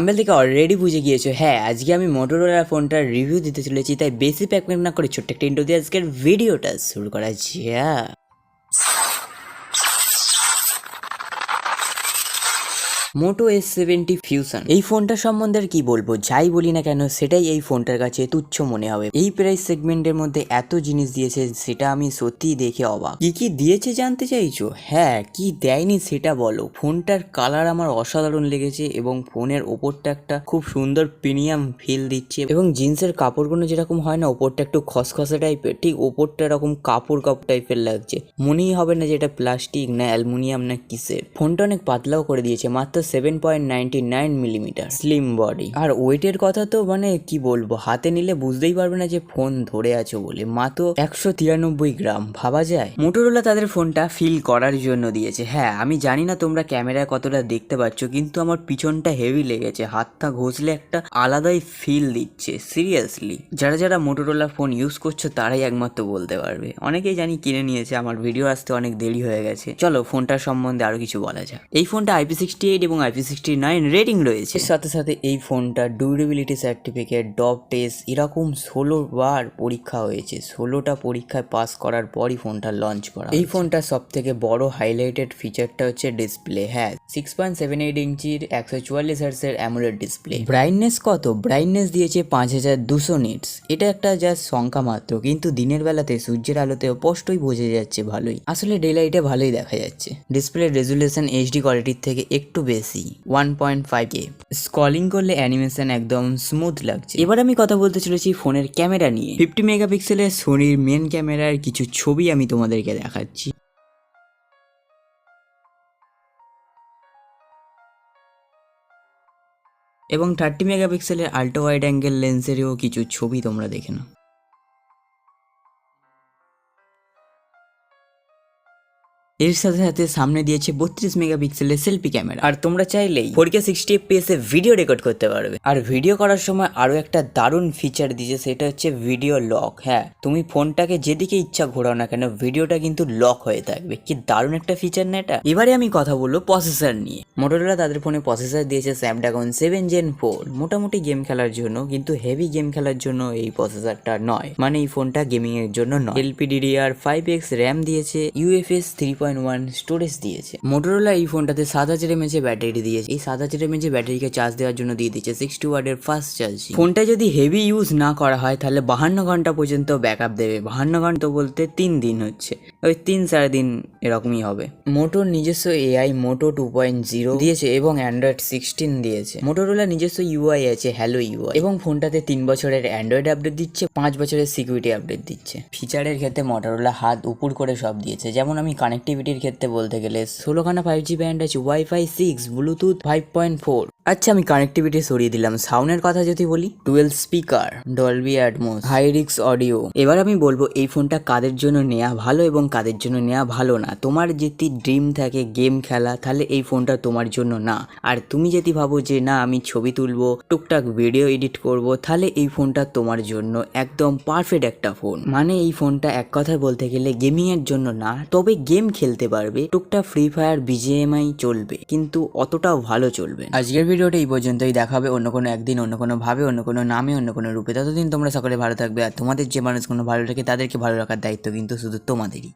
Thumbnail থেকে already বুঝে গিয়েছো, হ্যাঁ আজকে আমি মোটোরোলা ফোনটার রিভিউ দিতে চলেছি। তাই বেশি প্যাক না করে ছোট্ট একটা ইন্ট্রো দিয়ে আজকের ভিডিওটা শুরু করা যাক। মোটো S70 ফিউশন, এই ফোনটার সম্বন্ধে আর কি বলবো, যাই বলি না কেন সেটাই এই ফোনটার কাছে তুচ্ছ মনে হবে। এই প্রাইস সেগমেন্টের মধ্যে এত জিনিস দিয়েছে সেটা আমি সত্যি দেখে অবাক। কি কি দিয়েছে জানতে চাইছো? হ্যাঁ, কি দেয়নি সেটা বলো। ফোনটার কালার আমার অসাধারণ লেগেছে এবং ফোনের ওপরটা একটা খুব সুন্দর প্রিমিয়াম ফিল দিচ্ছে এবং জিন্সের কাপড়গুলো যেরকম হয় না, ওপরটা একটু খসখসে টাইপের, ঠিক ওপরটা এরকম কাপড় টাইপের লাগছে। মনেই হবে না যে এটা প্লাস্টিক না অ্যালুমিনিয়াম না কিসের। ফোনটা অনেক পাতলাও করে দিয়েছে, মাত্র 7.99 মিলিমিটার স্লিম বডি। আর ওয়েটের কথা তো মানে কি বলবো, হাতে নিলে বুঝতেই পারবে না যে ফোন ধরে আছো বলে। মাত্র 193 গ্রাম, ভাবা যায়। মোটোরোলা তাদের ফোনটা ফিল করার জন্য দিয়েছে। হ্যাঁ আমি জানি না তোমরা ক্যামেরায় কতটা দেখতে পাচ্ছ, কিন্তু আমার পিছনটা হেভি লেগেছে। হাতটা ঘষলে একটা আলাদাই ফিল দিচ্ছে সিরিয়াসলি। যারা যারা মোটোরোলা ফোন ইউজ করছো তারাই একমাত্র বলতে পারবে। অনেকেই জানি কিনে নিয়েছে, আমার ভিডিও আসতে অনেক দেরি হয়ে গেছে। চলো ফোনটার সম্বন্ধে আরো কিছু বলা যাক। এই ফোনটা IP68 এবং IP69 রেটিং রয়েছে। এর সাথে সাথে এই ফোনটা ডিউরেবিলিটি সার্টিফিকেট, ডপ টেস্ট এরকম 16 বার পরীক্ষা হয়েছে। 16টা পরীক্ষায় পাস করার পরই ফোনটা লঞ্চ করা। এই ফোনটার সব থেকে বড় হাইলাইটেড ফিচারটা হচ্ছে ডিসপ্লে। হ্যাঁ 6.78 ইঞ্চির 144 হার্টজের অ্যামোলেড ডিসপ্লে। ব্রাইটনেস কত? ব্রাইটনেস দিয়েছে 5200 নিটস। এটা একটা জাস্ট সংখ্যা মাত্র, কিন্তু দিনের বেলাতে সূর্যের আলোতে স্পষ্টই বোঝা যাচ্ছে ভালোই। আসলে ডে লাইটে ভালোই দেখা যাচ্ছে। ডিসপ্লে রেজুলেশন HD কোয়ালিটির থেকে একটু বেশি 1.5K। স্ক্রলিং করলে অ্যানিমেশন একদম স্মুথ লাগছে। এবার আমি কথা বলতে চলেছি ফোনের ক্যামেরা নিয়ে। 50 মেগাপিক্সেলের সোনির মেন ক্যামেরার কিছু ছবি আমি তোমাদেরকে দেখাচ্ছি। এবং 30 মেগাপিক্সেলের আল্ট্রা ওয়াইড অ্যাঙ্গেল লেন্সেরও কিছু ছবি তোমরা দেখে নাও। এর সাথে সাথে সামনে দিয়েছে 32 মেগাপিক্সেলের সেলফি ক্যামেরা। আর তোমরা চাইলেই 4K 60 FPS এ ভিডিও রেকর্ড করতে পারবে। আর ভিডিও করার সময় আরো একটা দারুণ ফিচার দিয়েছে, সেটা হচ্ছে ভিডিও লক। হ্যাঁ তুমি ফোনটাকে যেদিকে ইচ্ছা ঘোরাও না কেন, ভিডিওটা কিন্তু লক হয়ে থাকবে। কি দারুণ একটা ফিচার না এটা। এবারে আমি কথা বলবো প্রসেসর নিয়ে। মোটোরোলা তাদের ফোনে প্রসেসর দিয়েছে স্ন্যাপড্রাগন 7 Gen 4। মোটামুটি গেম খেলার জন্য, কিন্তু হেভি গেম খেলার জন্য এই প্রসেসরটা নয়। মানে এই ফোনটা গেমিং এর জন্য নয়। LPDDR5X র্যাম দিয়েছে, UFS 3.1 স্টোরেজ দিয়েছে। মোটোরোলা এই ফোনটাতে 7000 mAh ব্যাটারি দিয়েছে। এই 7000 mAh ব্যাটারিকে চার্জ দেওয়ার জন্য দিয়ে দিচ্ছে 60 ওয়াটের ফাস্ট চার্জিং। ফোনটা যদি হেভি ইউজ না করা হয় তাহলে 52 ঘন্টা পর্যন্ত ব্যাকআপ দেবে। 52 ঘন্টা বলতে 3 দিন হচ্ছে, ওই 3-4 দিন এরকমই হবে। মোটোর নিজস্ব AI মোটো 2.0 দিয়েছে এবং অ্যান্ড্রয়েড 16 দিয়েছে। মোটোরোলা নিজস্ব UI আছে হ্যালো UI, এবং ফোনটাতে 3 বছরের অ্যান্ড্রয়েড আপডেট দিচ্ছে, 5 বছরের সিকিউরিটি আপডেট দিচ্ছে। ফিচারের ক্ষেত্রে মোটোরোলা হাত উপর করে সব দিয়েছে। যেমন আমি কানেক্টিভিটির ক্ষেত্রে বলতে গেলে 16খানা 5G ব্যান্ড আছে, Wi-Fi 6, ব্লুটুথ 5.4। আচ্ছা আমি কানেক্টিভিটি সরিয়ে দিলাম। সাউন্ডের কথা যদি বলি, 12 স্পিকার, ডলবি অ্যাটমস, হাই রিক্স অডিও। এবার আমি বলবো এই ফোনটা কাদের জন্য নেওয়া ভালো এবং কাদের জন্য নেওয়া ভালো না। তোমার যদি ড্রিম থাকে গেম খেলা, তাহলে এই ফোনটা তোমার জন্য না। আর তুমি যদি ভাবো যে না আমি ছবি তুলবো, টুকটাক ভিডিও এডিট করব, তাহলে এই ফোনটা তোমার জন্য একদম পারফেক্ট একটা ফোন। মানে এই ফোনটা এক কথায় বলতে গেলে গেমিং এর জন্য না, তবে গেম খেলতে পারবে, টুকটাক ফ্রি ফায়ার BGMI চলবে, কিন্তু অতটাও ভালো চলবে। আজকের ভিডিওটা এই পর্যন্তই। দেখাবে অন্য কোনো একদিন, অন্য কোনো ভাবে, অন্য কোনো নামে, অন্য কোনো রূপে। ততদিন তোমরা সকলে ভালো থাকবে। আর তোমাদের যে মানুষগুলো ভালো থাকে তাদেরকে ভালো রাখার দায়িত্ব কিন্তু শুধু তোমাদেরই।